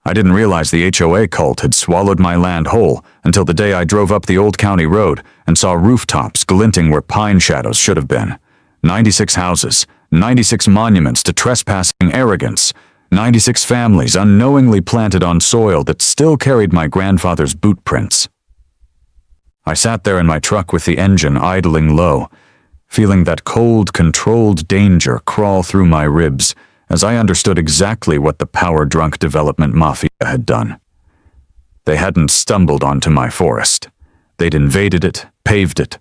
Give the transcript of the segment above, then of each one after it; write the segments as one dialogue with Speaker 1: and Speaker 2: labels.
Speaker 1: I didn't realize the HOA cult had swallowed my land whole until the day I drove up the old county road and saw rooftops glinting where pine shadows should have been. 96 houses, 96 monuments to trespassing arrogance, 96 families unknowingly planted on soil that still carried my grandfather's boot prints. I sat there in my truck with the engine idling low, feeling that cold, controlled danger crawl through my ribs as I understood exactly what the power-drunk development mafia had done. They hadn't stumbled onto my forest. They'd invaded it, paved it,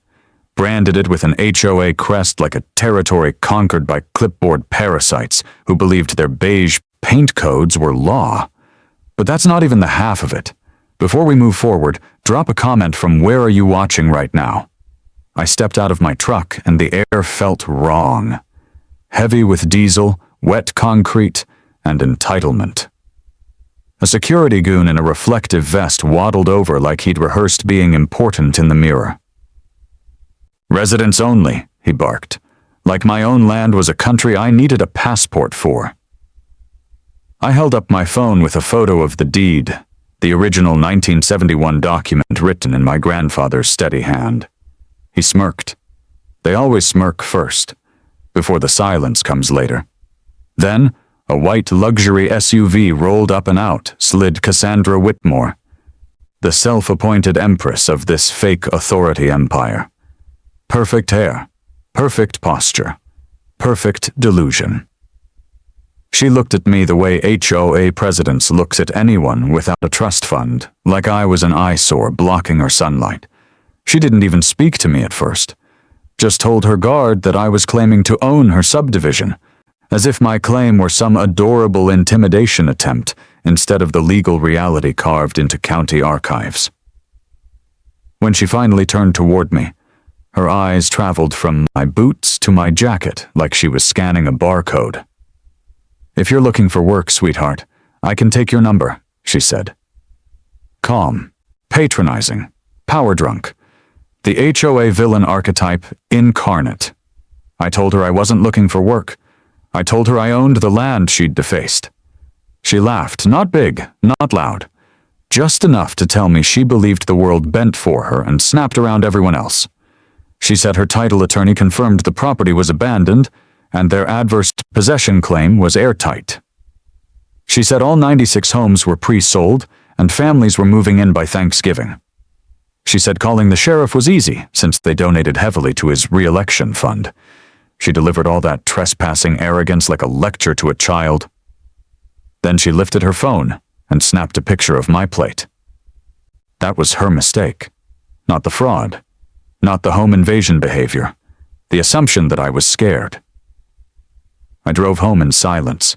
Speaker 1: branded it with an HOA crest like a territory conquered by clipboard parasites who believed their beige paint codes were law. But that's not even the half of it. Before we move forward, drop a comment from where are you watching right now. I stepped out of my truck and the air felt wrong. Heavy with diesel, wet concrete, and entitlement. A security goon in a reflective vest waddled over like he'd rehearsed being important in the mirror. "Residents only," he barked, like my own land was a country I needed a passport for. I held up my phone with a photo of the deed, the original 1971 document written in my grandfather's steady hand. He smirked. They always smirk first, before the silence comes later. Then, a white luxury SUV rolled up and out, slid Cassandra Whitmore, the self-appointed empress of this fake authority empire. Perfect hair, perfect posture, perfect delusion. She looked at me the way HOA presidents looks at anyone without a trust fund, like I was an eyesore blocking her sunlight. She didn't even speak to me at first, just told her guard that I was claiming to own her subdivision, as if my claim were some adorable intimidation attempt instead of the legal reality carved into county archives. When she finally turned toward me, her eyes traveled from my boots to my jacket like she was scanning a barcode. "If you're looking for work, sweetheart, I can take your number," she said. Calm, patronizing, power-drunk, the HOA villain archetype incarnate. I told her I wasn't looking for work. I told her I owned the land she'd defaced. She laughed, not big, not loud, just enough to tell me she believed the world bent for her and snapped around everyone else. She said her title attorney confirmed the property was abandoned and their adverse possession claim was airtight. She said all 96 homes were pre-sold and families were moving in by Thanksgiving. She said calling the sheriff was easy since they donated heavily to his re-election fund. She delivered all that trespassing arrogance like a lecture to a child. Then she lifted her phone and snapped a picture of my plate. That was her mistake, not the fraud, not the home invasion behavior, the assumption that I was scared. I drove home in silence.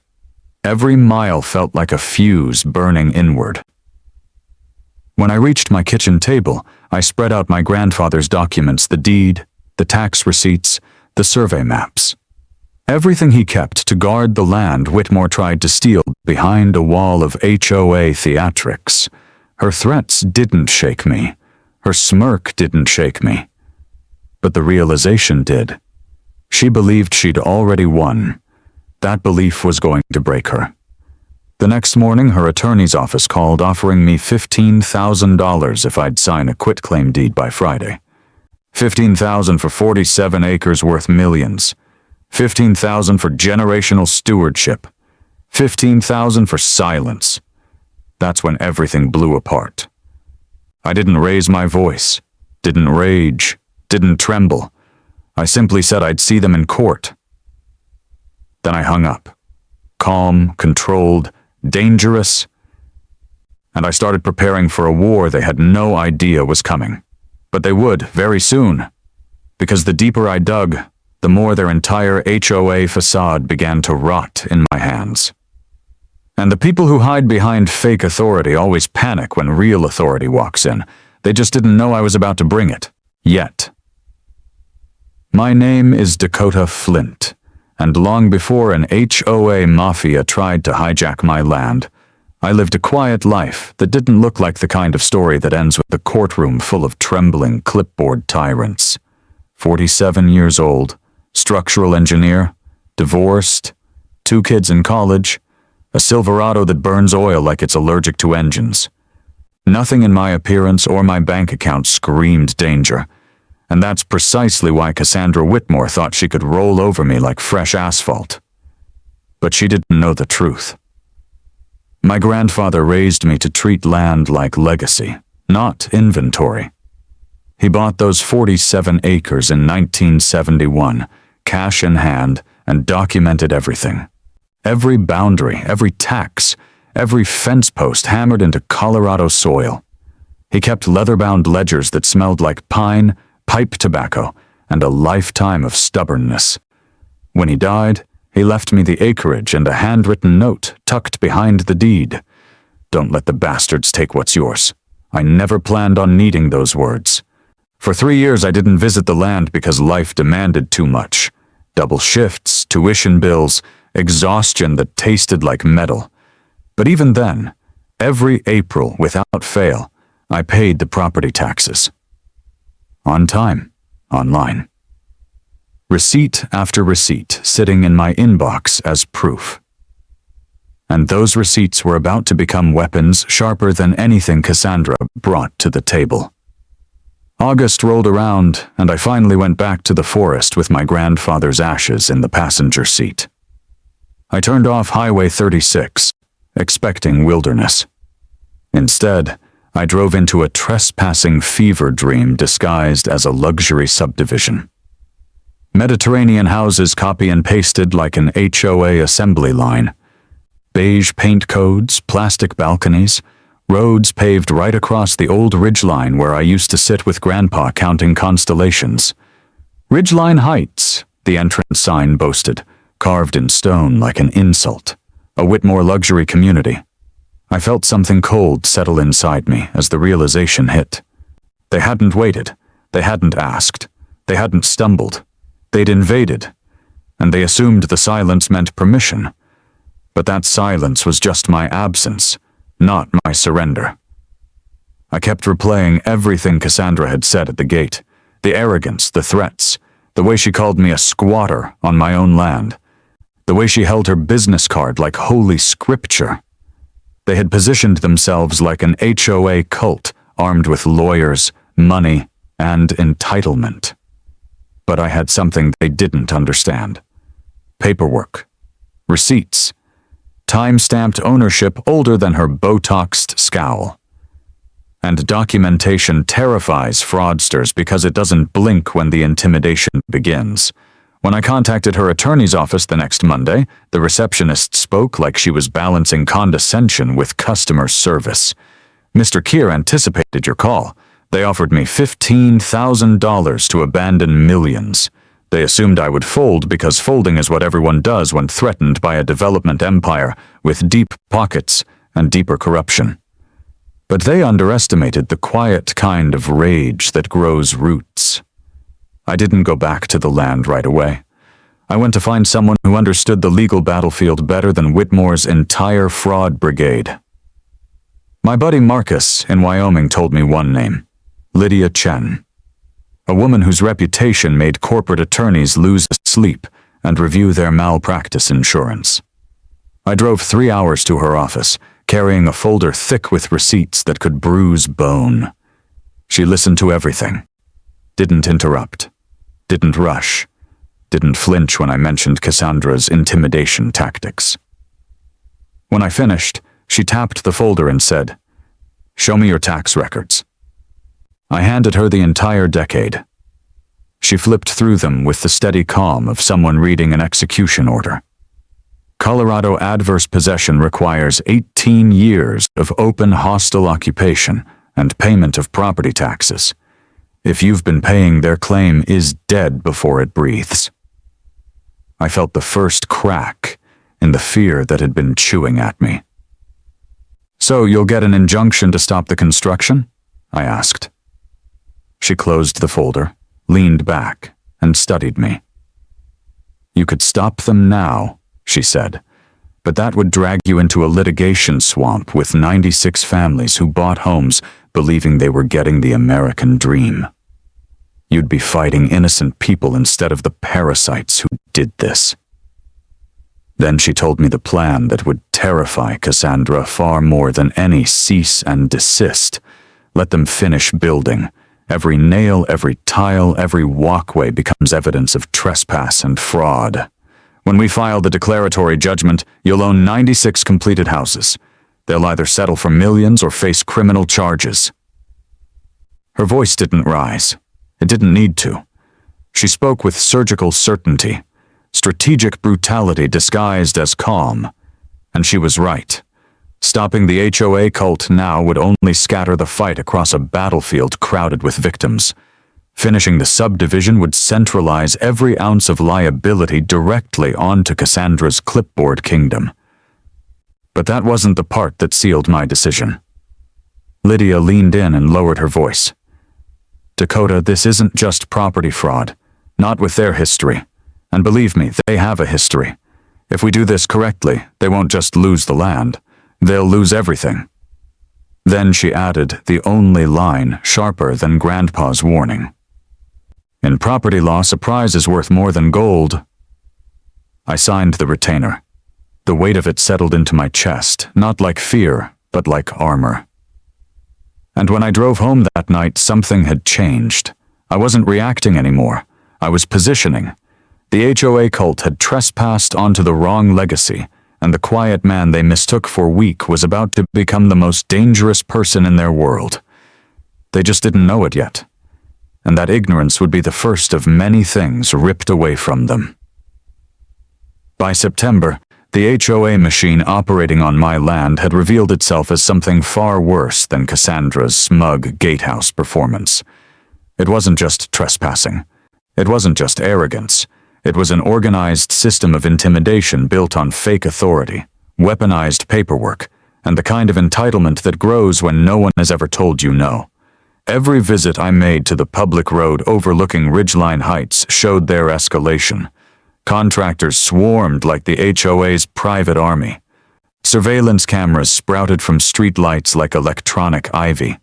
Speaker 1: Every mile felt like a fuse burning inward. When I reached my kitchen table, I spread out my grandfather's documents, the deed, the tax receipts, the survey maps. Everything he kept to guard the land Whitmore tried to steal behind a wall of HOA theatrics. Her threats didn't shake me. Her smirk didn't shake me. But the realization did. She believed she'd already won. That belief was going to break her. The next morning, her attorney's office called offering me $15,000 if I'd sign a quitclaim deed by Friday. $15,000 for 47 acres worth millions. $15,000 for generational stewardship. $15,000 for silence. That's when everything blew apart. I didn't raise my voice, didn't rage, didn't tremble. I simply said I'd see them in court. Then I hung up. Calm, controlled, dangerous. And I started preparing for a war they had no idea was coming. But they would, very soon. Because the deeper I dug, the more their entire HOA facade began to rot in my hands. And the people who hide behind fake authority always panic when real authority walks in. They just didn't know I was about to bring it. Yet. My name is Dakota Flint, and long before an HOA mafia tried to hijack my land, I lived a quiet life that didn't look like the kind of story that ends with a courtroom full of trembling clipboard tyrants. 47 years old, structural engineer, divorced, 2 kids in college, A Silverado that burns oil like it's allergic to engines. Nothing in my appearance or my bank account screamed danger, and that's precisely why Cassandra Whitmore thought she could roll over me like fresh asphalt. But she didn't know the truth. My grandfather raised me to treat land like legacy, not inventory. He bought those 47 acres in 1971, cash in hand, and documented everything. Every boundary, every tax, every fence post hammered into Colorado soil. He kept leather-bound ledgers that smelled like pine, pipe tobacco, and a lifetime of stubbornness. When he died, he left me the acreage and a handwritten note tucked behind the deed. Don't let the bastards take what's yours. I never planned on needing those words. For 3 years I didn't visit the land because life demanded too much. Double shifts, tuition bills, exhaustion that tasted like metal. But even then, every April, without fail, I paid the property taxes. On time, online. Receipt after receipt sitting in my inbox as proof. And those receipts were about to become weapons sharper than anything Cassandra brought to the table. August rolled around, and I finally went back to the forest with my grandfather's ashes in the passenger seat. I turned off Highway 36, expecting wilderness. Instead, I drove into a trespassing fever dream disguised as a luxury subdivision. Mediterranean houses copy and pasted like an HOA assembly line. Beige paint codes, plastic balconies, roads paved right across the old ridgeline where I used to sit with Grandpa counting constellations. Ridgeline Heights, the entrance sign boasted, carved in stone like an insult. A Whitmore luxury community. I felt something cold settle inside me as the realization hit. They hadn't waited. They hadn't asked. They hadn't stumbled. They'd invaded, and they assumed the silence meant permission. But that silence was just my absence, not my surrender. I kept replaying everything Cassandra had said at the gate, the arrogance, the threats, the way she called me a squatter on my own land, the way she held her business card like holy scripture. They had positioned themselves like an HOA cult armed with lawyers, money, and entitlement. But I had something they didn't understand. Paperwork. Receipts. Time-stamped ownership older than her Botoxed scowl. And documentation terrifies fraudsters because it doesn't blink when the intimidation begins. When I contacted her attorney's office the next Monday, the receptionist spoke like she was balancing condescension with customer service. "Mr. Keir anticipated your call. They offered me $15,000 to abandon millions. They assumed I would fold because folding is what everyone does when threatened by a development empire with deep pockets and deeper corruption. But they underestimated the quiet kind of rage that grows roots. I didn't go back to the land right away. I went to find someone who understood the legal battlefield better than Whitmore's entire fraud brigade. My buddy Marcus in Wyoming told me one name, Lydia Chen, a woman whose reputation made corporate attorneys lose sleep and review their malpractice insurance. I drove 3 hours to her office, carrying a folder thick with receipts that could bruise bone. She listened to everything, didn't interrupt, didn't rush, didn't flinch when I mentioned Cassandra's intimidation tactics. When I finished, she tapped the folder and said, "Show me your tax records." I handed her the entire decade. She flipped through them with the steady calm of someone reading an execution order. Colorado adverse possession requires 18 years of open hostile occupation and payment of property taxes. If you've been paying, their claim is dead before it breathes. I felt the first crack in the fear that had been chewing at me. "So you'll get an injunction to stop the construction?" I asked. She closed the folder, leaned back, and studied me. "You could stop them now," she said, "but that would drag you into a litigation swamp with 96 families who bought homes believing they were getting the American dream. You'd be fighting innocent people instead of the parasites who did this." Then she told me the plan that would terrify Cassandra far more than any cease and desist. Let them finish building. Every nail, every tile, every walkway becomes evidence of trespass and fraud. When we file the declaratory judgment, you'll own 96 completed houses. They'll either settle for millions or face criminal charges. Her voice didn't rise. It didn't need to. She spoke with surgical certainty, strategic brutality disguised as calm. And she was right. Stopping the HOA cult now would only scatter the fight across a battlefield crowded with victims. Finishing the subdivision would centralize every ounce of liability directly onto Cassandra's clipboard kingdom. But that wasn't the part that sealed my decision. Lydia leaned in and lowered her voice. Dakota, this isn't just property fraud. Not with their history. And believe me, they have a history. If we do this correctly, they won't just lose the land. They'll lose everything. Then she added the only line sharper than Grandpa's warning. In property law, a prize is worth more than gold. I signed the retainer. The weight of it settled into my chest, not like fear, but like armor. And when I drove home that night, something had changed. I wasn't reacting anymore. I was positioning. The HOA cult had trespassed onto the wrong legacy, and the quiet man they mistook for weak was about to become the most dangerous person in their world. They just didn't know it yet. And that ignorance would be the first of many things ripped away from them. By September, the HOA machine operating on my land had revealed itself as something far worse than Cassandra's smug gatehouse performance. It wasn't just trespassing. It wasn't just arrogance. It was an organized system of intimidation built on fake authority, weaponized paperwork, and the kind of entitlement that grows when no one has ever told you no. Every visit I made to the public road overlooking Ridgeline Heights showed their escalation. Contractors swarmed like the HOA's private army. Surveillance cameras sprouted from streetlights like electronic ivy.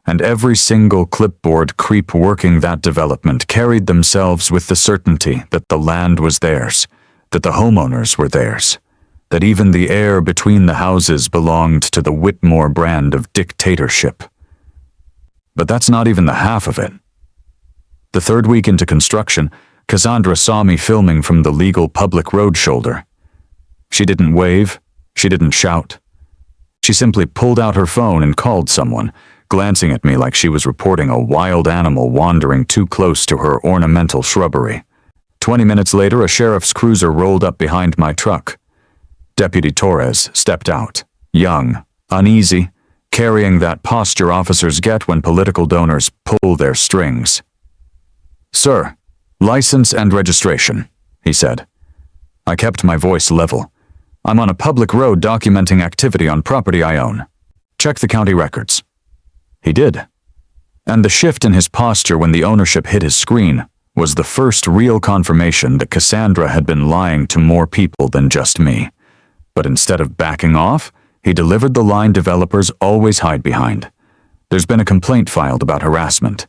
Speaker 1: And every single clipboard creep working that development carried themselves with the certainty that the land was theirs, that the homeowners were theirs, that even the air between the houses belonged to the Whitmore brand of dictatorship. But that's not even the half of it. The third week into construction, Cassandra saw me filming from the legal public road shoulder. She didn't wave. She didn't shout. She simply pulled out her phone and called someone, glancing at me like she was reporting a wild animal wandering too close to her ornamental shrubbery. 20 minutes later, a sheriff's cruiser rolled up behind my truck. Deputy Torres stepped out, young, uneasy, carrying that posture officers get when political donors pull their strings. "Sir, license and registration," he said. I kept my voice level. "I'm on a public road documenting activity on property I own. Check the county records." He did. And the shift in his posture when the ownership hit his screen was the first real confirmation that Cassandra had been lying to more people than just me. But instead of backing off, he delivered the line developers always hide behind. "There's been a complaint filed about harassment.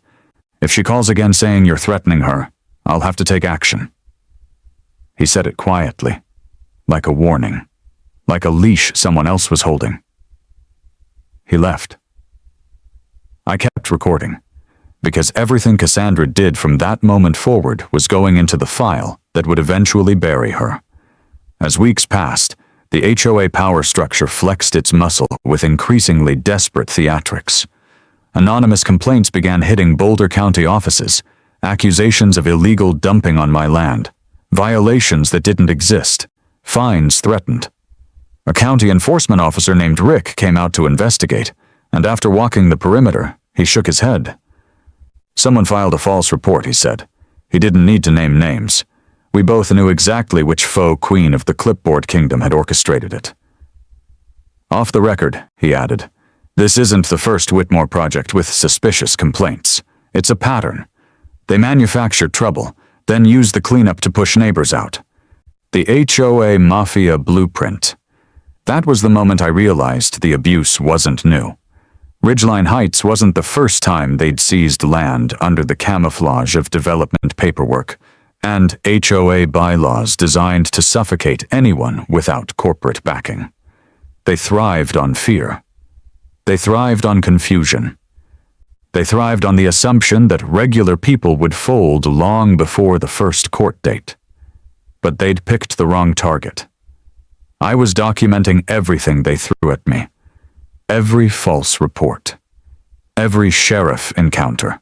Speaker 1: If she calls again saying you're threatening her, I'll have to take action." He said it quietly, like a warning, like a leash someone else was holding. He left. I kept recording, because everything Cassandra did from that moment forward was going into the file that would eventually bury her. As weeks passed, the HOA power structure flexed its muscle with increasingly desperate theatrics. Anonymous complaints began hitting Boulder County offices, accusations of illegal dumping on my land, violations that didn't exist, fines threatened. A county enforcement officer named Rick came out to investigate, and after walking the perimeter, he shook his head. "Someone filed a false report," he said. He didn't need to name names. We both knew exactly which faux queen of the clipboard kingdom had orchestrated it. "Off the record," he added, "this isn't the first Whitmore project with suspicious complaints. It's a pattern. They manufacture trouble, then use the cleanup to push neighbors out. The HOA mafia blueprint. That was the moment I realized the abuse wasn't new. Ridgeline Heights wasn't the first time they'd seized land under the camouflage of development paperwork. and HOA bylaws designed to suffocate anyone without corporate backing. They thrived on fear. They thrived on confusion. They thrived on the assumption that regular people would fold long before the first court date. But they'd picked the wrong target. I was documenting everything they threw at me. Every false report. Every sheriff encounter.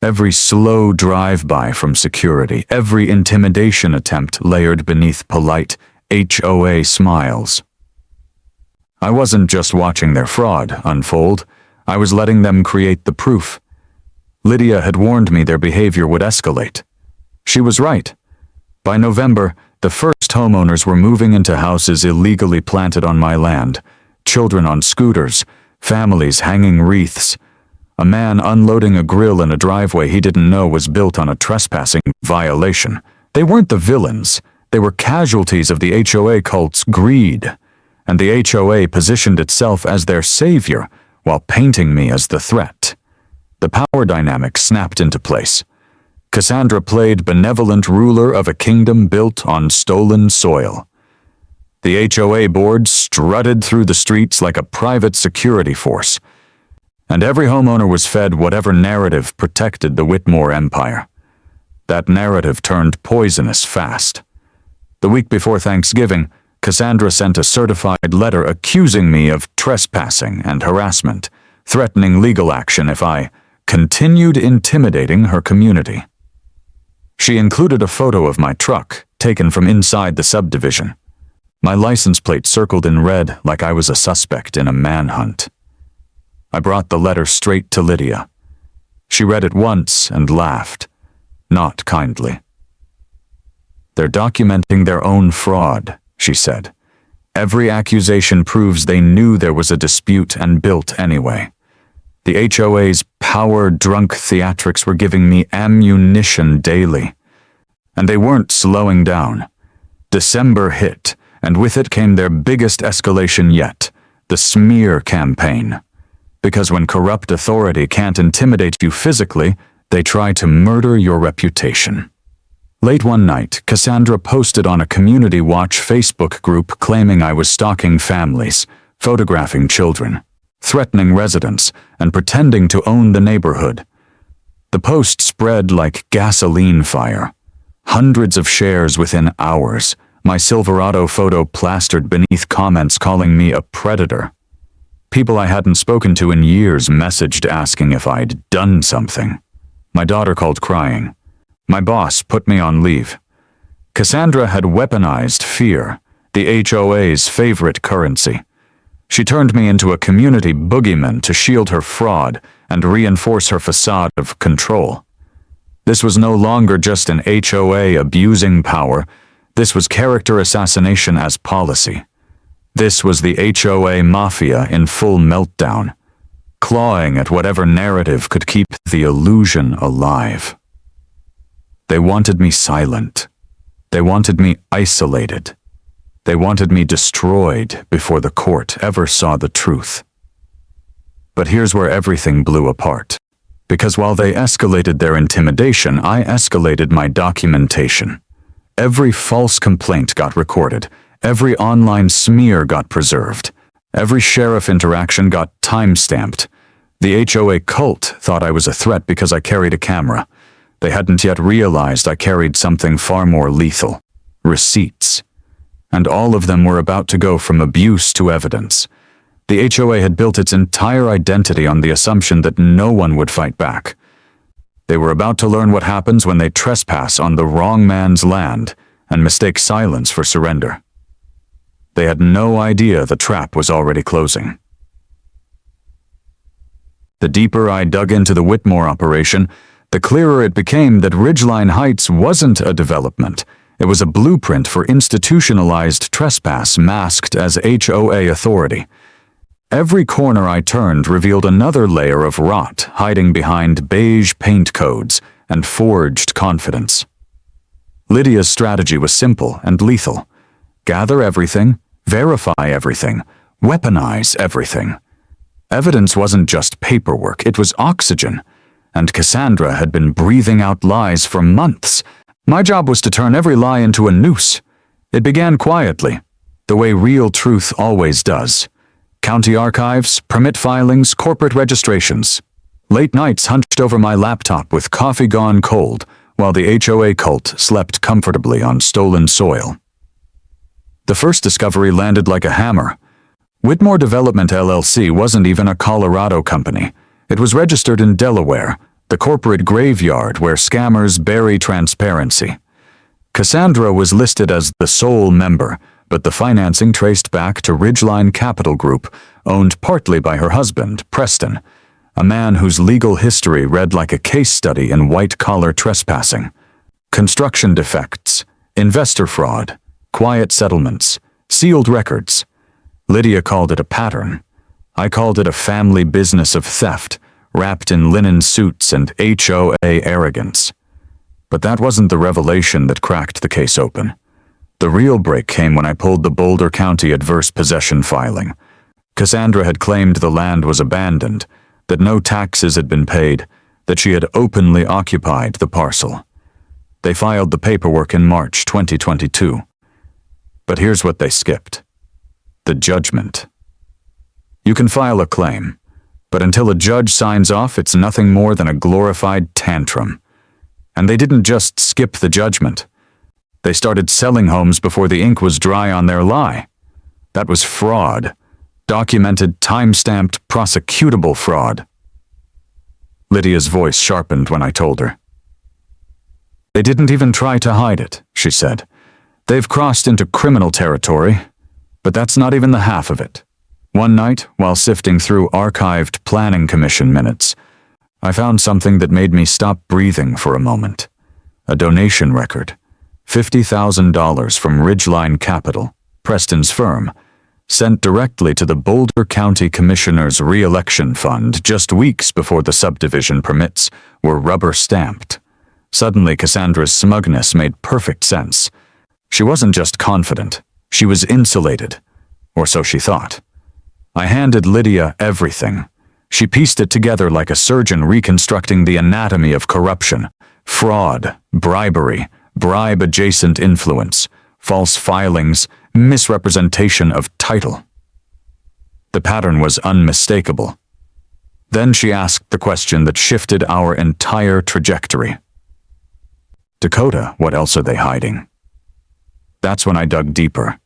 Speaker 1: Every slow drive-by from security. Every intimidation attempt layered beneath polite HOA smiles. I wasn't just watching their fraud unfold. I was letting them create the proof. Lydia had warned me their behavior would escalate. She was right. By November, the first homeowners were moving into houses illegally planted on my land. Children on scooters, families hanging wreaths. A man unloading a grill in a driveway he didn't know was built on a trespassing violation. They weren't the villains. They were casualties of the HOA cult's greed. And the HOA positioned itself as their savior, while painting me as the threat. The power dynamic snapped into place. Cassandra played benevolent ruler of a kingdom built on stolen soil. The HOA board strutted through the streets like a private security force. And every homeowner was fed whatever narrative protected the Whitmore empire. That narrative turned poisonous fast. The week before Thanksgiving, Cassandra sent a certified letter accusing me of trespassing and harassment, threatening legal action if I continued intimidating her community. She included a photo of my truck, taken from inside the subdivision. My license plate circled in red like I was a suspect in a manhunt. I brought the letter straight to Lydia. She read it once and laughed, not kindly. "They're documenting their own fraud," she said. "Every accusation proves they knew there was a dispute and built anyway. The HOA's power-drunk theatrics were giving me ammunition daily. And they weren't slowing down. December hit, and with it came their biggest escalation yet, the smear campaign. Because when corrupt authority can't intimidate you physically, they try to murder your reputation." Late one night, Cassandra posted on a Community Watch Facebook group claiming I was stalking families, photographing children, threatening residents, and pretending to own the neighborhood. The post spread like gasoline fire. Hundreds of shares within hours, my Silverado photo plastered beneath comments calling me a predator. People I hadn't spoken to in years messaged asking if I'd done something. My daughter called crying. My boss put me on leave. Cassandra had weaponized fear, the HOA's favorite currency. She turned me into a community boogeyman to shield her fraud and reinforce her facade of control. This was no longer just an HOA abusing power. This was character assassination as policy. This was the HOA mafia in full meltdown, clawing at whatever narrative could keep the illusion alive. They wanted me silent. They wanted me isolated. They wanted me destroyed before the court ever saw the truth. But here's where everything blew apart. Because while they escalated their intimidation, I escalated my documentation. Every false complaint got recorded. Every online smear got preserved. Every sheriff interaction got time-stamped. The HOA cult thought I was a threat because I carried a camera. They hadn't yet realized I carried something far more lethal. Receipts. And all of them were about to go from abuse to evidence. The HOA had built its entire identity on the assumption that no one would fight back. They were about to learn what happens when they trespass on the wrong man's land and mistake silence for surrender. They had no idea the trap was already closing. The deeper I dug into the Whitmore operation, the clearer it became that Ridgeline Heights wasn't a development. It was a blueprint for institutionalized trespass masked as HOA authority. Every corner I turned revealed another layer of rot hiding behind beige paint codes and forged confidence. Lydia's strategy was simple and lethal. Gather everything, verify everything, weaponize everything. Evidence wasn't just paperwork, it was oxygen. And Cassandra had been breathing out lies for months. My job was to turn every lie into a noose. It began quietly, the way real truth always does. County archives, permit filings, corporate registrations. Late nights hunched over my laptop with coffee gone cold, while the HOA cult slept comfortably on stolen soil. The first discovery landed like a hammer. Whitmore Development LLC wasn't even a Colorado company. It was registered in Delaware, the corporate graveyard where scammers bury transparency. Cassandra was listed as the sole member, but the financing traced back to Ridgeline Capital Group, owned partly by her husband, Preston, a man whose legal history read like a case study in white-collar trespassing. Construction defects, investor fraud, quiet settlements, sealed records. Lydia called it a pattern. I called it a family business of theft, wrapped in linen suits and HOA arrogance. But that wasn't the revelation that cracked the case open. The real break came when I pulled the Boulder County adverse possession filing. Cassandra had claimed the land was abandoned, that no taxes had been paid, that she had openly occupied the parcel. They filed the paperwork in March 2022. But here's what they skipped: the judgment. You can file a claim, but until a judge signs off, it's nothing more than a glorified tantrum. And they didn't just skip the judgment. They started selling homes before the ink was dry on their lie. That was fraud. Documented, time-stamped, prosecutable fraud. Lydia's voice sharpened when I told her. They didn't even try to hide it, she said. They've crossed into criminal territory, but that's not even the half of it. One night, while sifting through archived Planning Commission minutes, I found something that made me stop breathing for a moment. A donation record. $50,000 from Ridgeline Capital, Preston's firm, sent directly to the Boulder County Commissioner's re-election fund just weeks before the subdivision permits were rubber-stamped. Suddenly, Cassandra's smugness made perfect sense. She wasn't just confident, she was insulated, or so she thought. I handed Lydia everything. She pieced it together like a surgeon reconstructing the anatomy of corruption, fraud, bribery, bribe-adjacent influence, false filings, misrepresentation of title. The pattern was unmistakable. Then she asked the question that shifted our entire trajectory. Dakota, what else are they hiding? That's when I dug deeper.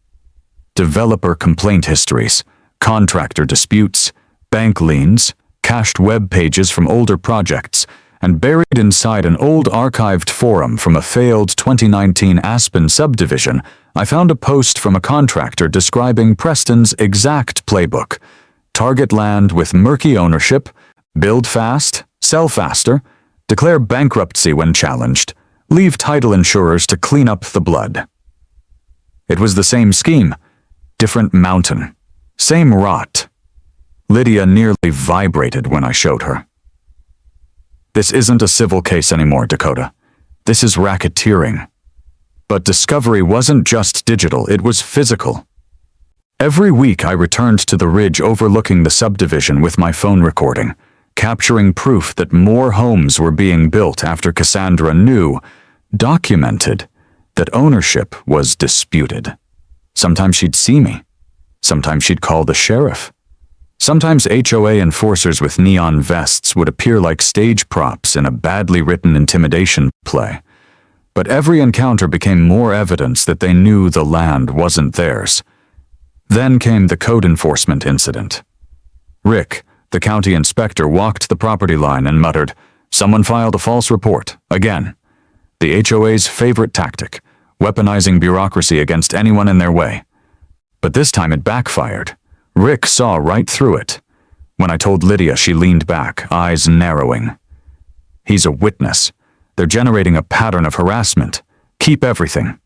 Speaker 1: Developer complaint histories, contractor disputes, bank liens, cached web pages from older projects, and buried inside an old archived forum from a failed 2019 Aspen subdivision, I found a post from a contractor describing Preston's exact playbook: target land with murky ownership, build fast, sell faster, declare bankruptcy when challenged, leave title insurers to clean up the blood. It was the same scheme, different mountain, same rot. Lydia nearly vibrated when I showed her. This isn't a civil case anymore, Dakota. This is racketeering. But discovery wasn't just digital, it was physical. Every week I returned to the ridge overlooking the subdivision with my phone recording, capturing proof that more homes were being built after Cassandra knew, documented, that ownership was disputed. Sometimes she'd see me. Sometimes she'd call the sheriff. Sometimes HOA enforcers with neon vests would appear like stage props in a badly written intimidation play. But every encounter became more evidence that they knew the land wasn't theirs. Then came the code enforcement incident. Rick, the county inspector, walked the property line and muttered, "Someone filed a false report, again." The HOA's favorite tactic, weaponizing bureaucracy against anyone in their way. But this time it backfired. Rick saw right through it. When I told Lydia, she leaned back, eyes narrowing. He's a witness. They're generating a pattern of harassment. Keep everything.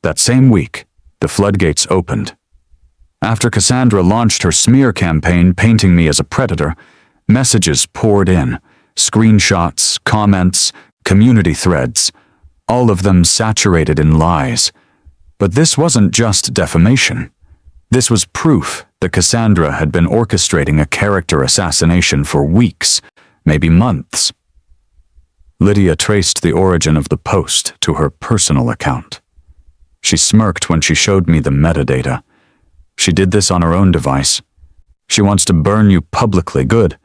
Speaker 1: That same week, the floodgates opened. After Cassandra launched her smear campaign painting me as a predator, messages poured in, screenshots, comments, community threads, all of them saturated in lies. But this wasn't just defamation. This was proof that Cassandra had been orchestrating a character assassination for weeks, maybe months. Lydia traced the origin of the post to her personal account. She smirked when she showed me the metadata. She did this on her own device. She wants to burn you publicly. Good.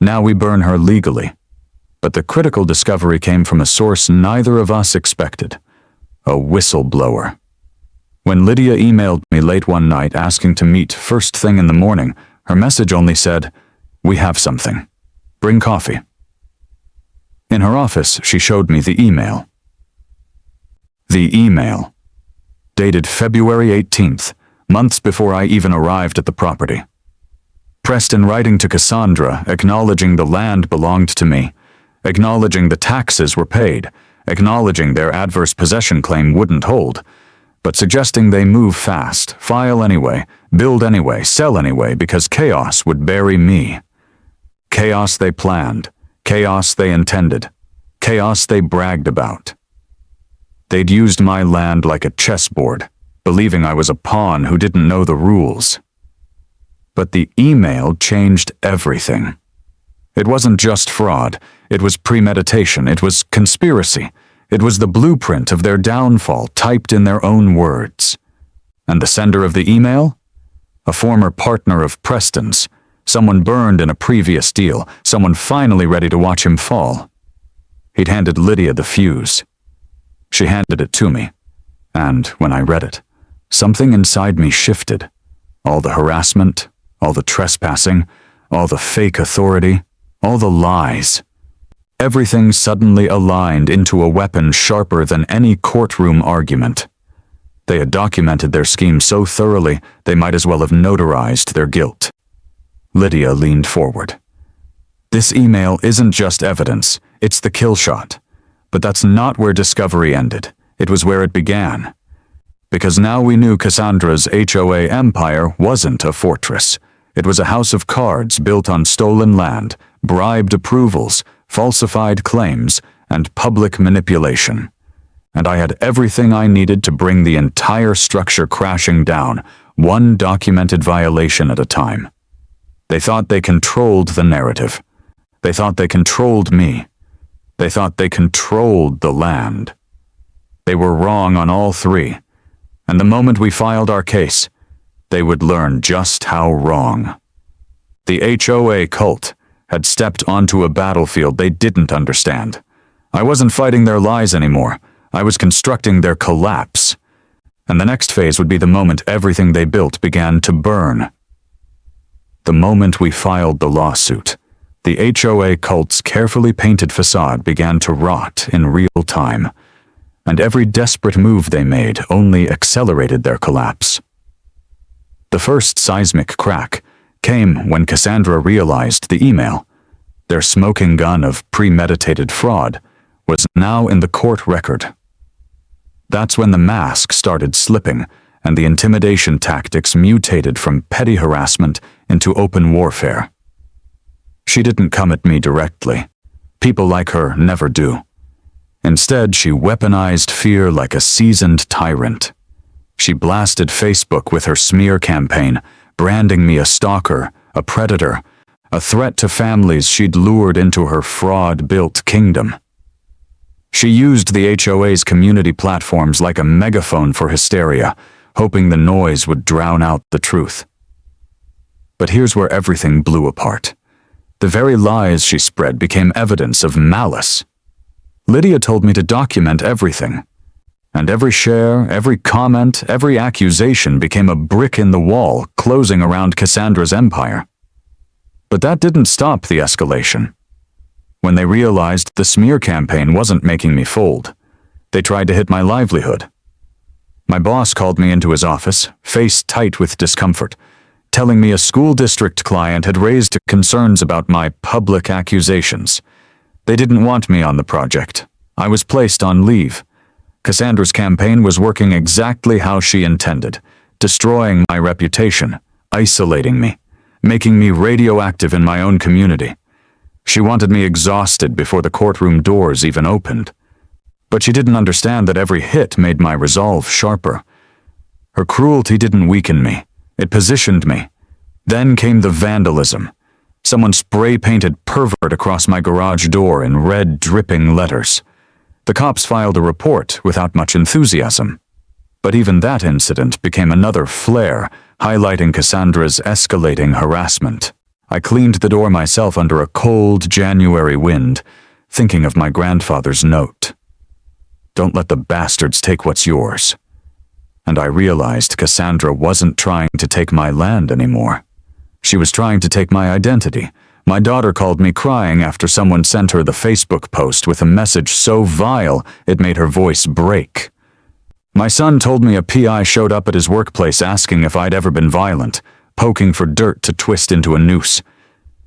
Speaker 1: Now we burn her legally. But the critical discovery came from a source neither of us expected. A whistleblower. When Lydia emailed me late one night asking to meet first thing in the morning, her message only said, "We have something. Bring coffee." In her office, she showed me the email. The email. Dated February 18th, months before I even arrived at the property. Pressed in writing to Cassandra, acknowledging the land belonged to me, acknowledging the taxes were paid, acknowledging their adverse possession claim wouldn't hold, but suggesting they move fast, file anyway, build anyway, sell anyway, because chaos would bury me. Chaos they planned, chaos they intended, chaos they bragged about. They'd used my land like a chessboard, believing I was a pawn who didn't know the rules. But the email changed everything. It wasn't just fraud, it was premeditation, it was conspiracy, it was the blueprint of their downfall typed in their own words. And the sender of the email? A former partner of Preston's, someone burned in a previous deal, someone finally ready to watch him fall. He'd handed Lydia the fuse. She handed it to me, and when I read it, something inside me shifted. All the harassment, all the trespassing, all the fake authority, all the lies. Everything suddenly aligned into a weapon sharper than any courtroom argument. They had documented their scheme so thoroughly, they might as well have notarized their guilt. Lydia leaned forward. This email isn't just evidence, it's the kill shot. But that's not where discovery ended. It was where it began. Because now we knew Cassandra's HOA empire wasn't a fortress. It was a house of cards built on stolen land, bribed approvals, falsified claims, and public manipulation. And I had everything I needed to bring the entire structure crashing down, one documented violation at a time. They thought they controlled the narrative. They thought they controlled me. They thought they controlled the land. They were wrong on all three, and the moment we filed our case, they would learn just how wrong. The HOA cult had stepped onto a battlefield they didn't understand. I wasn't fighting their lies anymore. I was constructing their collapse. And the next phase would be the moment everything they built began to burn. The moment we filed the lawsuit, the HOA cult's carefully painted facade began to rot in real time, and every desperate move they made only accelerated their collapse. The first seismic crack came when Cassandra realized the email, their smoking gun of premeditated fraud, was now in the court record. That's when the mask started slipping, and the intimidation tactics mutated from petty harassment into open warfare. She didn't come at me directly. People like her never do. Instead, she weaponized fear like a seasoned tyrant. She blasted Facebook with her smear campaign, branding me a stalker, a predator, a threat to families she'd lured into her fraud-built kingdom. She used the HOA's community platforms like a megaphone for hysteria, hoping the noise would drown out the truth. But here's where everything blew apart. The very lies she spread became evidence of malice. Lydia told me to document everything. And every share, every comment, every accusation became a brick in the wall closing around Cassandra's empire. But that didn't stop the escalation. When they realized the smear campaign wasn't making me fold, they tried to hit my livelihood. My boss called me into his office, face tight with discomfort, telling me a school district client had raised concerns about my public accusations. They didn't want me on the project. I was placed on leave. Cassandra's campaign was working exactly how she intended, destroying my reputation, isolating me, making me radioactive in my own community. She wanted me exhausted before the courtroom doors even opened. But she didn't understand that every hit made my resolve sharper. Her cruelty didn't weaken me. It positioned me. Then came the vandalism. Someone spray-painted pervert across my garage door in red, dripping letters. The cops filed a report without much enthusiasm. But even that incident became another flare, highlighting Cassandra's escalating harassment. I cleaned the door myself under a cold January wind, thinking of my grandfather's note. Don't let the bastards take what's yours. And I realized Cassandra wasn't trying to take my land anymore. She was trying to take my identity. My daughter called me crying after someone sent her the Facebook post with a message so vile it made her voice break. My son told me a PI showed up at his workplace asking if I'd ever been violent, poking for dirt to twist into a noose.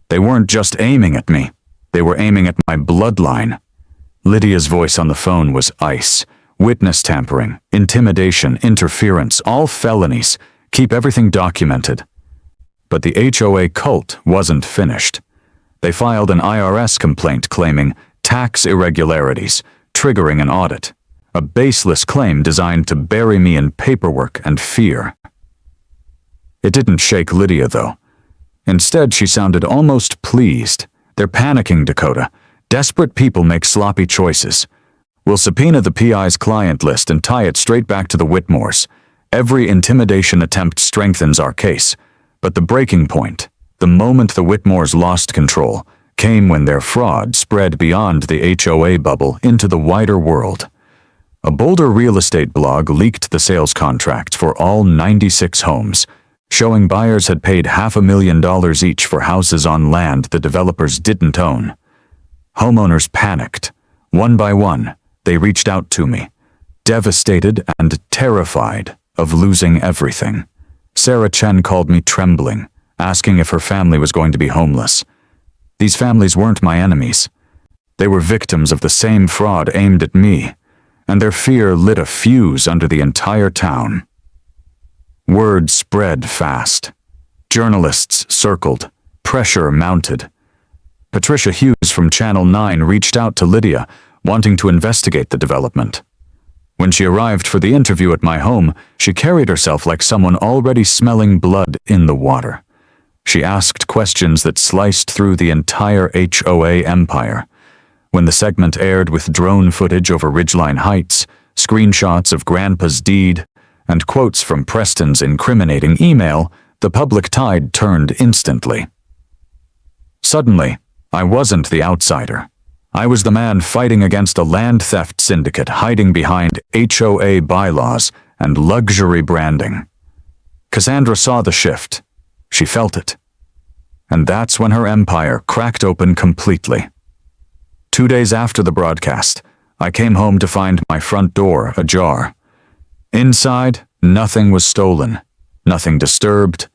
Speaker 1: They weren't just aiming at me. They were aiming at my bloodline. Lydia's voice on the phone was ice. Witness tampering, intimidation, interference, all felonies. Keep everything documented. But the HOA cult wasn't finished. They filed an IRS complaint claiming tax irregularities, triggering an audit. A baseless claim designed to bury me in paperwork and fear. It didn't shake Lydia, though. Instead, she sounded almost pleased. They're panicking, Dakota. Desperate people make sloppy choices. We'll subpoena the PI's client list and tie it straight back to the Whitmores. Every intimidation attempt strengthens our case. But the breaking point, the moment the Whitmores lost control, came when their fraud spread beyond the HOA bubble into the wider world. A Boulder real estate blog leaked the sales contracts for all 96 homes, showing buyers had paid $500,000 each for houses on land the developers didn't own. Homeowners panicked. One by one, they reached out to me, devastated and terrified of losing everything. Sarah Chen called me trembling, asking if her family was going to be homeless. These families weren't my enemies. They were victims of the same fraud aimed at me, and their fear lit a fuse under the entire town. Word spread fast. Journalists circled. Pressure mounted. Patricia Hughes from Channel 9 reached out to Lydia, wanting to investigate the development. When she arrived for the interview at my home, she carried herself like someone already smelling blood in the water. She asked questions that sliced through the entire HOA empire. When the segment aired with drone footage over Ridgeline Heights, screenshots of Grandpa's deed, and quotes from Preston's incriminating email, the public tide turned instantly. Suddenly, I wasn't the outsider. I was the man fighting against a land theft syndicate hiding behind HOA bylaws and luxury branding. Cassandra saw the shift. She felt it. And that's when her empire cracked open completely. 2 days after the broadcast, I came home to find my front door ajar. Inside, nothing was stolen, nothing disturbed,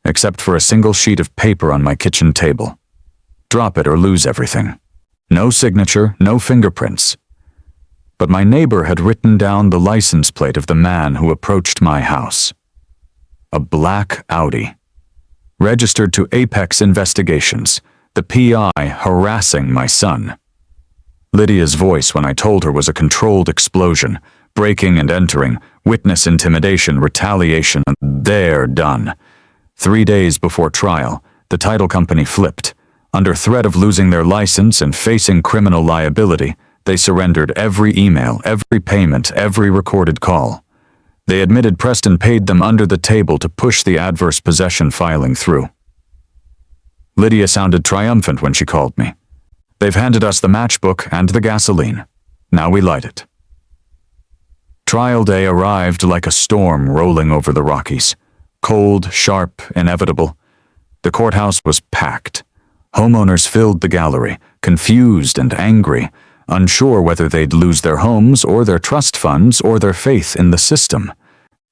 Speaker 1: except for a single sheet of paper on my kitchen table. Drop it or lose everything. No signature, no fingerprints. But my neighbor had written down the license plate of the man who approached my house. A black Audi. Registered to Apex Investigations, the PI harassing my son. Lydia's voice when I told her was a controlled explosion, breaking and entering, witness intimidation, retaliation, and they're done. 3 days before trial, the title company flipped. Under threat of losing their license and facing criminal liability, they surrendered every email, every payment, every recorded call. They admitted Preston paid them under the table to push the adverse possession filing through. Lydia sounded triumphant when she called me. They've handed us the matchbook and the gasoline. Now we light it. Trial day arrived like a storm rolling over the Rockies. Cold, sharp, inevitable. The courthouse was packed. Homeowners filled the gallery, confused and angry, unsure whether they'd lose their homes or their trust funds or their faith in the system.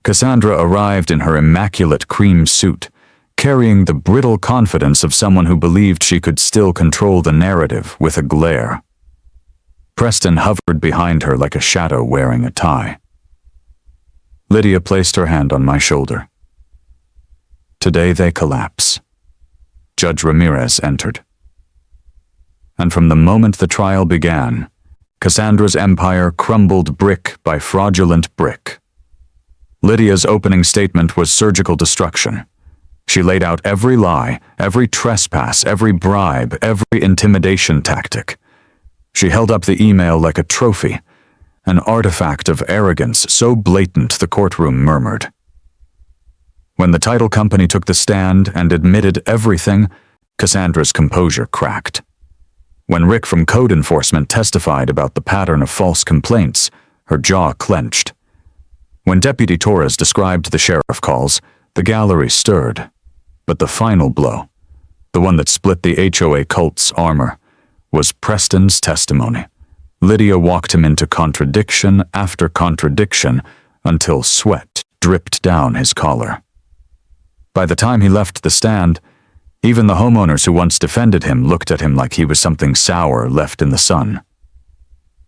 Speaker 1: Cassandra arrived in her immaculate cream suit, carrying the brittle confidence of someone who believed she could still control the narrative with a glare. Preston hovered behind her like a shadow wearing a tie. Lydia placed her hand on my shoulder. Today they collapse. Judge Ramirez entered. And from the moment the trial began, Cassandra's empire crumbled brick by fraudulent brick. Lydia's opening statement was surgical destruction. She laid out every lie, every trespass, every bribe, every intimidation tactic. She held up the email like a trophy, an artifact of arrogance so blatant the courtroom murmured. When the title company took the stand and admitted everything, Cassandra's composure cracked. When Rick from Code Enforcement testified about the pattern of false complaints, her jaw clenched. When Deputy Torres described the sheriff calls, the gallery stirred. But the final blow, the one that split the HOA cult's armor, was Preston's testimony. Lydia walked him into contradiction after contradiction until sweat dripped down his collar. By the time he left the stand, even the homeowners who once defended him looked at him like he was something sour left in the sun.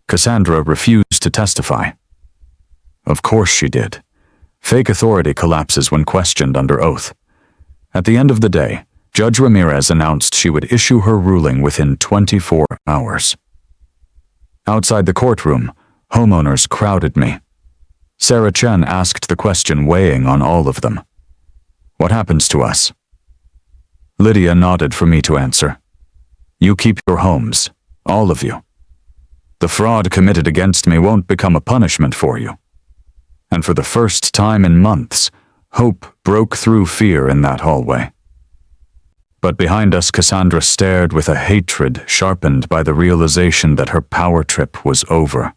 Speaker 1: Cassandra refused to testify. Of course she did. Fake authority collapses when questioned under oath. At the end of the day, Judge Ramirez announced she would issue her ruling within 24 hours. Outside the courtroom, homeowners crowded me. Sarah Chen asked the question weighing on all of them. What happens to us? Lydia nodded for me to answer. You keep your homes, all of you. The fraud committed against me won't become a punishment for you. And for the first time in months, hope broke through fear in that hallway. But behind us, Cassandra stared with a hatred sharpened by the realization that her power trip was over.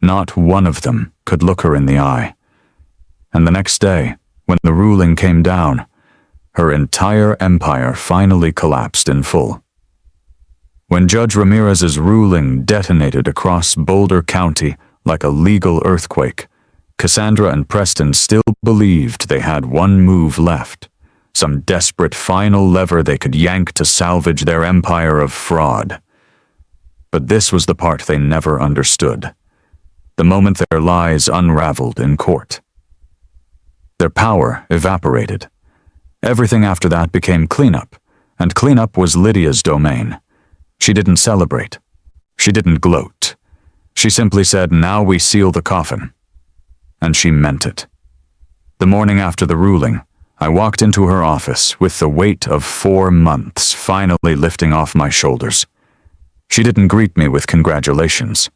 Speaker 1: Not one of them could look her in the eye. And the next day, when the ruling came down, her entire empire finally collapsed in full. When Judge Ramirez's ruling detonated across Boulder County like a legal earthquake, Cassandra and Preston still believed they had one move left, some desperate final lever they could yank to salvage their empire of fraud. But this was the part they never understood, the moment their lies unraveled in court. Their power evaporated. Everything after that became cleanup, and cleanup was Lydia's domain. She didn't celebrate. She didn't gloat. She simply said, "Now we seal the coffin." And she meant it. The morning after the ruling, I walked into her office with the weight of 4 months finally lifting off my shoulders. She didn't greet me with congratulations.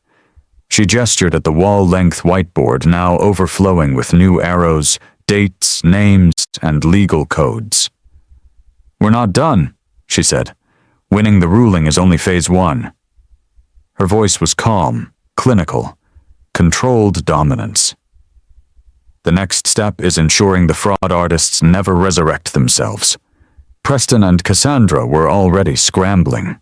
Speaker 1: She gestured at the wall-length whiteboard now overflowing with new arrows, dates, names, and legal codes. "We're not done," she said. "Winning the ruling is only phase 1. Her voice was calm, clinical, controlled dominance. The next step is ensuring the fraud artists never resurrect themselves. Preston and Cassandra were already scrambling.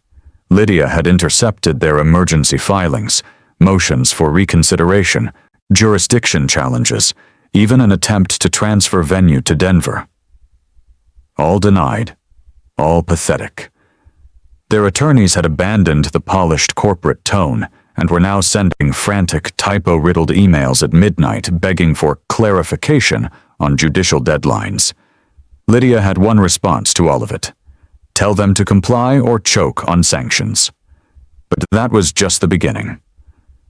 Speaker 1: Lydia had intercepted their emergency filings, motions for reconsideration, jurisdiction challenges, even an attempt to transfer venue to Denver. All denied, all pathetic. Their attorneys had abandoned the polished corporate tone and were now sending frantic, typo-riddled emails at midnight begging for clarification on judicial deadlines. Lydia had one response to all of it: tell them to comply or choke on sanctions. But that was just the beginning.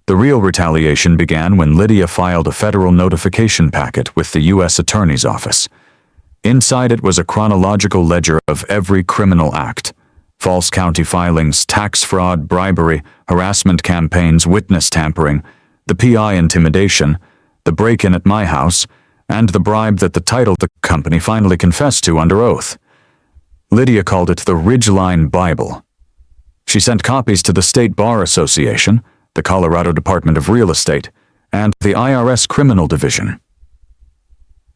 Speaker 1: The real retaliation began when Lydia filed a federal notification packet with the U.S. Attorney's Office. Inside it was a chronological ledger of every criminal act: false county filings, tax fraud, bribery, harassment campaigns, witness tampering, the PI intimidation, the break-in at my house, and the bribe that the title company finally confessed to under oath. Lydia called it the Ridgeline Bible. She sent copies to the State Bar Association, the Colorado Department of Real Estate, and the IRS Criminal Division.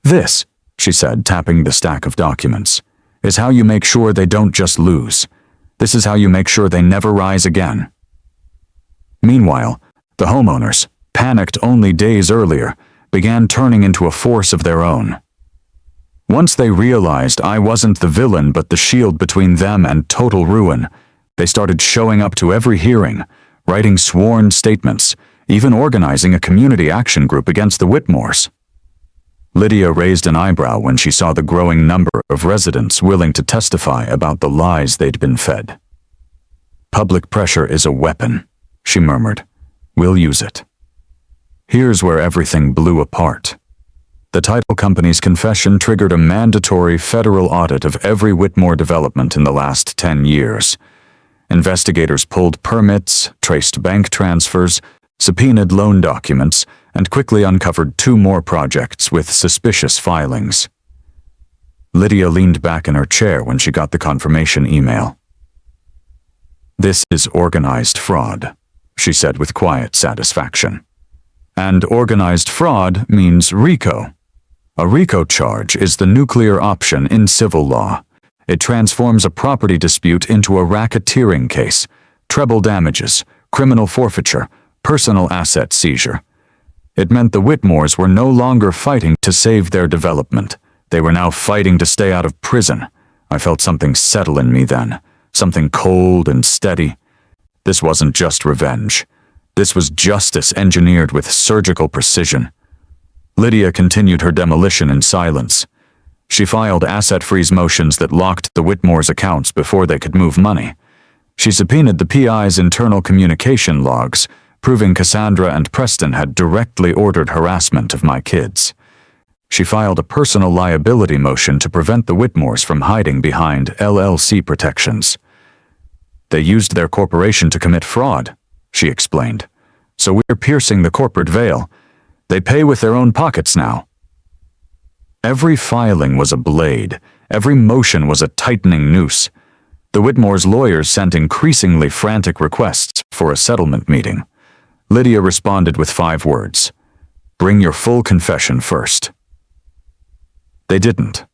Speaker 1: "This," she said, tapping the stack of documents, "is how you make sure they don't just lose. This is how you make sure they never rise again." Meanwhile, the homeowners, panicked only days earlier, began turning into a force of their own. Once they realized I wasn't the villain but the shield between them and total ruin, they started showing up to every hearing, writing sworn statements, even organizing a community action group against the Whitmores. Lydia raised an eyebrow when she saw the growing number of residents willing to testify about the lies they'd been fed. "Public pressure is a weapon," she murmured. "We'll use it." Here's where everything blew apart. The title company's confession triggered a mandatory federal audit of every Whitmore development in the last 10 years. Investigators pulled permits, traced bank transfers, subpoenaed loan documents, and quickly uncovered 2 more projects with suspicious filings. Lydia leaned back in her chair when she got the confirmation email. "This is organized fraud," she said with quiet satisfaction. "And organized fraud means RICO. A RICO charge is the nuclear option in civil law. It transforms a property dispute into a racketeering case, treble damages, criminal forfeiture, personal asset seizure. It meant the Whitmores were no longer fighting to save their development. They were now fighting to stay out of prison. I felt something settle in me then, something cold and steady. This wasn't just revenge. This was justice engineered with surgical precision. Lydia continued her demolition in silence. She filed asset freeze motions that locked the Whitmores' accounts before they could move money. She subpoenaed the PI's internal communication logs, proving Cassandra and Preston had directly ordered harassment of my kids. She filed a personal liability motion to prevent the Whitmores from hiding behind LLC protections. "They used their corporation to commit fraud," she explained. "So we're piercing the corporate veil. They pay with their own pockets now." Every filing was a blade. Every motion was a tightening noose. The Whitmores' lawyers sent increasingly frantic requests for a settlement meeting. Lydia responded with 5 words. "Bring your full confession first." They didn't.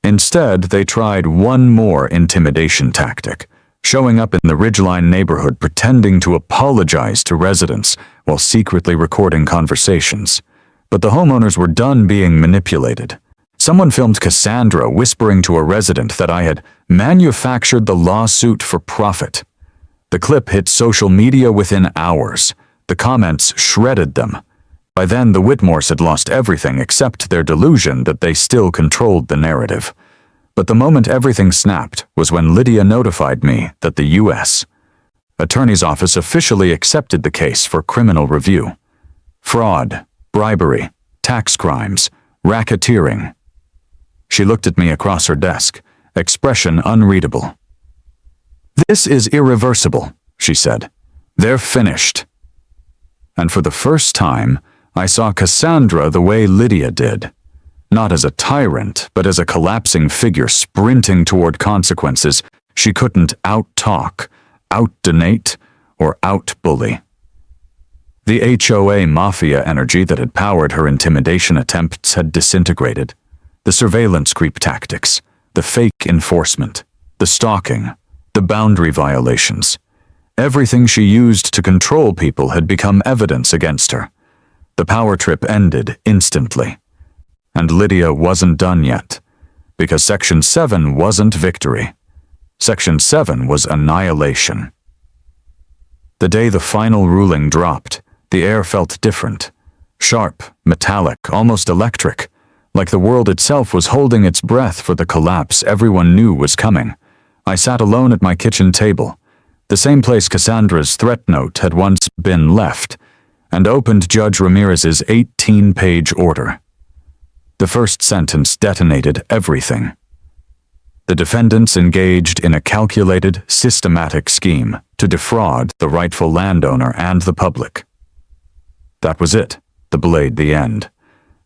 Speaker 1: Instead, they tried one more intimidation tactic, showing up in the Ridgeline neighborhood pretending to apologize to residents while secretly recording conversations. But the homeowners were done being manipulated. Someone filmed Cassandra whispering to a resident that I had manufactured the lawsuit for profit. The clip hit social media within hours. The comments shredded them. By then, the Whitmores had lost everything except their delusion that they still controlled the narrative. But the moment everything snapped was when Lydia notified me that the U.S. Attorney's Office officially accepted the case for criminal review. Fraud, bribery, tax crimes, racketeering. She looked at me across her desk, expression unreadable. "This is irreversible," she said. "They're finished." And for the first time, I saw Cassandra the way Lydia did. Not as a tyrant, but as a collapsing figure sprinting toward consequences she couldn't out-talk, out-donate, or out-bully. The HOA mafia energy that had powered her intimidation attempts had disintegrated. The surveillance creep tactics, the fake enforcement, the stalking, the boundary violations. Everything she used to control people had become evidence against her. The power trip ended instantly. And Lydia wasn't done yet, because Section 7 wasn't victory. Section 7 was annihilation. The day the final ruling dropped, the air felt different. Sharp, metallic, almost electric, like the world itself was holding its breath for the collapse everyone knew was coming. I sat alone at my kitchen table, the same place Cassandra's threat note had once been left, and opened Judge Ramirez's 18-page order. The first sentence detonated everything. The defendants engaged in a calculated, systematic scheme to defraud the rightful landowner and the public. That was it, the blade, the end.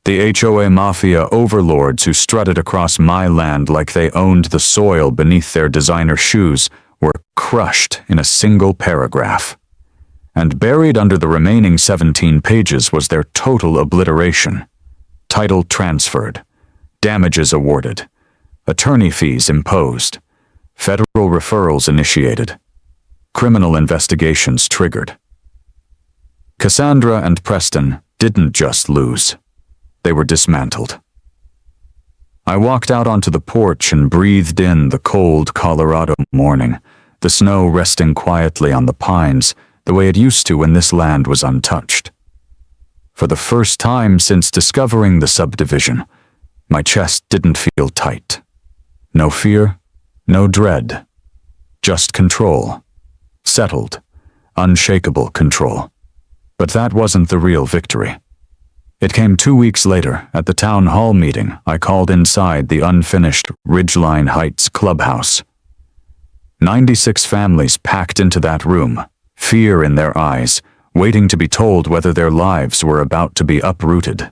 Speaker 1: The HOA mafia overlords who strutted across my land like they owned the soil beneath their designer shoes were crushed in a single paragraph. And buried under the remaining 17 pages was their total obliteration. Title transferred, damages awarded, attorney fees imposed, federal referrals initiated, criminal investigations triggered. Cassandra and Preston didn't just lose. They were dismantled. I walked out onto the porch and breathed in the cold Colorado morning, the snow resting quietly on the pines the way it used to when this land was untouched. For the first time since discovering the subdivision, my chest didn't feel tight. No fear, no dread, just control. Settled, unshakable control. But that wasn't the real victory. It came 2 weeks later, at the town hall meeting I called inside the unfinished Ridgeline Heights clubhouse. 96 families packed into that room, fear in their eyes, waiting to be told whether their lives were about to be uprooted.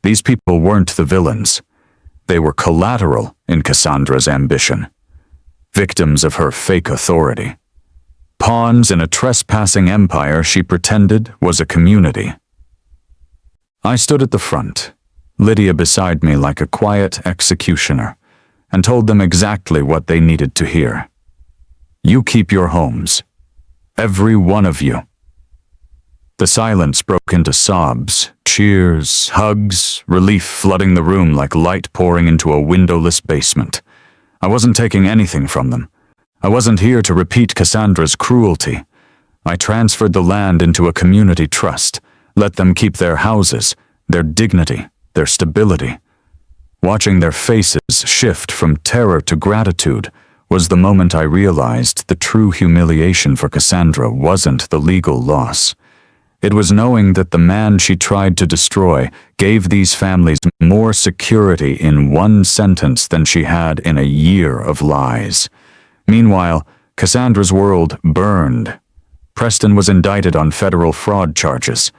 Speaker 1: These people weren't the villains. They were collateral in Cassandra's ambition, victims of her fake authority, pawns in a trespassing empire she pretended was a community. I stood at the front, Lydia beside me like a quiet executioner, and told them exactly what they needed to hear. You keep your homes. Every one of you. The silence broke into sobs, cheers, hugs, relief flooding the room like light pouring into a windowless basement. I wasn't taking anything from them. I wasn't here to repeat Cassandra's cruelty. I transferred the land into a community trust, let them keep their houses, their dignity, their stability. Watching their faces shift from terror to gratitude was the moment I realized the true humiliation for Cassandra wasn't the legal loss. It was knowing that the man she tried to destroy gave these families more security in one sentence than she had in a year of lies. Meanwhile, Cassandra's world burned. Preston was indicted on federal fraud charges.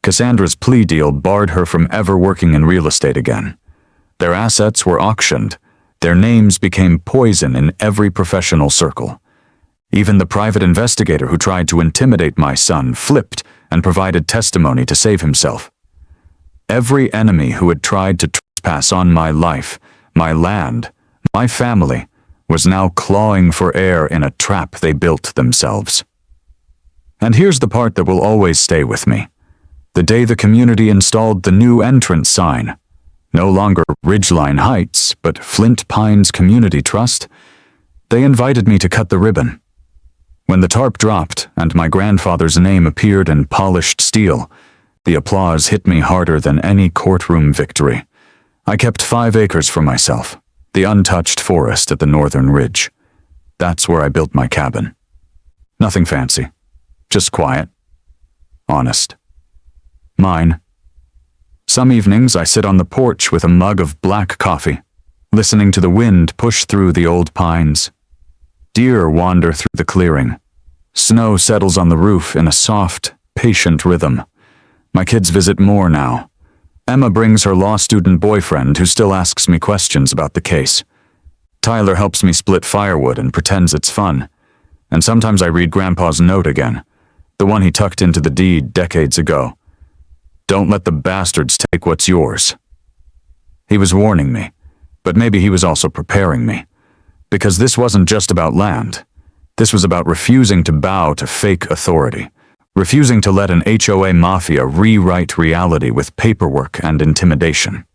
Speaker 1: Cassandra's plea deal barred her from ever working in real estate again. Their assets were auctioned. Their names became poison in every professional circle. Even the private investigator who tried to intimidate my son flipped and provided testimony to save himself. Every enemy who had tried to trespass on my life, my land, my family, was now clawing for air in a trap they built themselves. And here's the part that will always stay with me. The day the community installed the new entrance sign, no longer Ridgeline Heights, but Flint Pines Community Trust, they invited me to cut the ribbon. When the tarp dropped and my grandfather's name appeared in polished steel, the applause hit me harder than any courtroom victory. I kept 5 acres for myself, the untouched forest at the northern ridge. That's where I built my cabin. Nothing fancy, just quiet, honest. Mine. Some evenings I sit on the porch with a mug of black coffee, listening to the wind push through the old pines. Deer wander through the clearing. Snow settles on the roof in a soft, patient rhythm. My kids visit more now. Emma brings her law student boyfriend who still asks me questions about the case. Tyler helps me split firewood and pretends it's fun. And sometimes I read Grandpa's note again, the one he tucked into the deed decades ago. Don't let the bastards take what's yours. He was warning me, but maybe he was also preparing me. Because this wasn't just about land. This was about refusing to bow to fake authority, refusing to let an HOA mafia rewrite reality with paperwork and intimidation.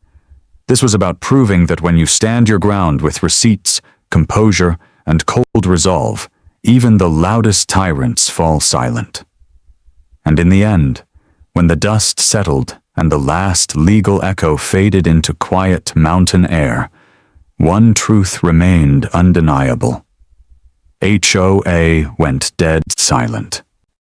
Speaker 1: This was about proving that when you stand your ground with receipts, composure, and cold resolve, even the loudest tyrants fall silent. And in the end, when the dust settled and the last legal echo faded into quiet mountain air, one truth remained undeniable. HOA went dead silent.